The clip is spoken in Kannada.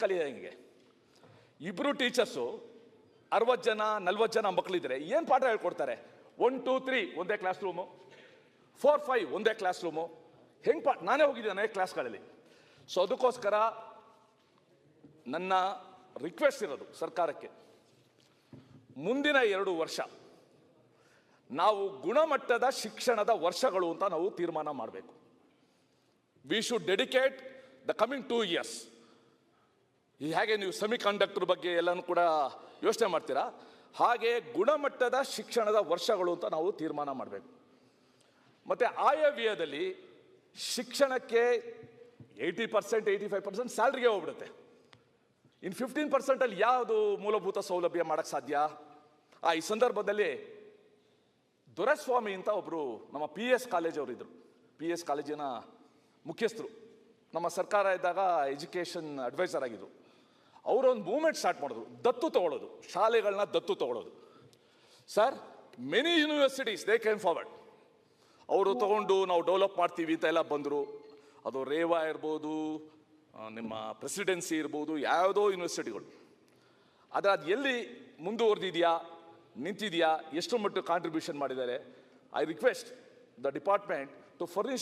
ಕಲಿಯಂಗೆ ಇಬ್ಬರು ಟೀಚರ್ಸು 60 ಜನ 40 ಜನ ಮಕ್ಕಳಿದ್ರೆ ಏನು ಪಾಠ ಹೇಳ್ಕೊಡ್ತಾರೆ? 1 2 3 ಒಂದೇ ಕ್ಲಾಸ್ ರೂಮು, 4 5 ಒಂದೇ ಕ್ಲಾಸ್ ರೂಮು. ಹೆಂಗೆ ನಾನೇ ಹೋಗಿದ್ದೇನೆ ಕ್ಲಾಸ್ಗಳಲ್ಲಿ. ಸೊ ಅದಕ್ಕೋಸ್ಕರ ನನ್ನ ರಿಕ್ವೆಸ್ಟ್ ಇರೋದು ಸರ್ಕಾರಕ್ಕೆ, ಮುಂದಿನ 2 ವರ್ಷ ನಾವು ಗುಣಮಟ್ಟದ ಶಿಕ್ಷಣದ ವರ್ಷಗಳು ಅಂತ ನಾವು ತೀರ್ಮಾನ ಮಾಡಬೇಕು. We should dedicate the coming 2 years. ಹೇಗೆ ನೀವು ಸೆಮಿ ಕಂಡಕ್ಟರ್ ಬಗ್ಗೆ ಎಲ್ಲನೂ ಕೂಡ ಯೋಚನೆ ಮಾಡ್ತೀರಾ, ಹಾಗೆ ಗುಣಮಟ್ಟದ ಶಿಕ್ಷಣದ ವರ್ಷಗಳು ಅಂತ ನಾವು ತೀರ್ಮಾನ ಮಾಡಬೇಕು. ಮತ್ತು ಆಯವ್ಯಯದಲ್ಲಿ ಶಿಕ್ಷಣಕ್ಕೆ 80% 85% ಸ್ಯಾಲ್ರಿಗೆ ಹೋಗ್ಬಿಡುತ್ತೆ. ಇನ್ನು 15% ಯಾವುದು ಮೂಲಭೂತ ಸೌಲಭ್ಯ ಮಾಡೋಕ್ಕೆ ಸಾಧ್ಯ? ಈ ಸಂದರ್ಭದಲ್ಲಿ ದೊರೆಸ್ವಾಮಿ ಅಂತ ಒಬ್ಬರು ನಮ್ಮ PS ಕಾಲೇಜ್ ಅವರು ಇದ್ದರು. PS ಕಾಲೇಜಿನ ಮುಖ್ಯಸ್ಥರು, ನಮ್ಮ ಸರ್ಕಾರ ಇದ್ದಾಗ ಎಜುಕೇಷನ್ ಅಡ್ವೈಸರ್ ಆಗಿದ್ದರು. ಅವರೊಂದು ಮೂವ್ಮೆಂಟ್ ಸ್ಟಾರ್ಟ್ ಮಾಡಿದ್ರು, ದತ್ತು ತಗೊಳ್ಳೋದು, ಶಾಲೆಗಳನ್ನ ದತ್ತು ತಗೊಳ್ಳೋದು. Sir, many universities they came forward. ಅವರು ತಗೊಂಡು ನಾವು ಡೆವಲಪ್ ಮಾಡ್ತೀವಿ ಅಂತ ಎಲ್ಲ ಬಂದರು. ಅದು ರೇವಾ ಇರ್ಬೋದು, ನಿಮ್ಮ ಪ್ರೆಸಿಡೆನ್ಸಿ ಇರ್ಬೋದು, ಯಾವುದೋ ಯೂನಿವರ್ಸಿಟಿಗಳು. ಆದರೆ ಅದು ಎಲ್ಲಿ ಮುಂದುವರೆದಿದೆಯಾ, ನಿಂತಿದೆಯಾ, ಎಷ್ಟು ಮಟ್ಟಿಗೆ ಕಾಂಟ್ರಿಬ್ಯೂಷನ್ ಮಾಡಿದ್ದಾರೆ? I request the department to furnish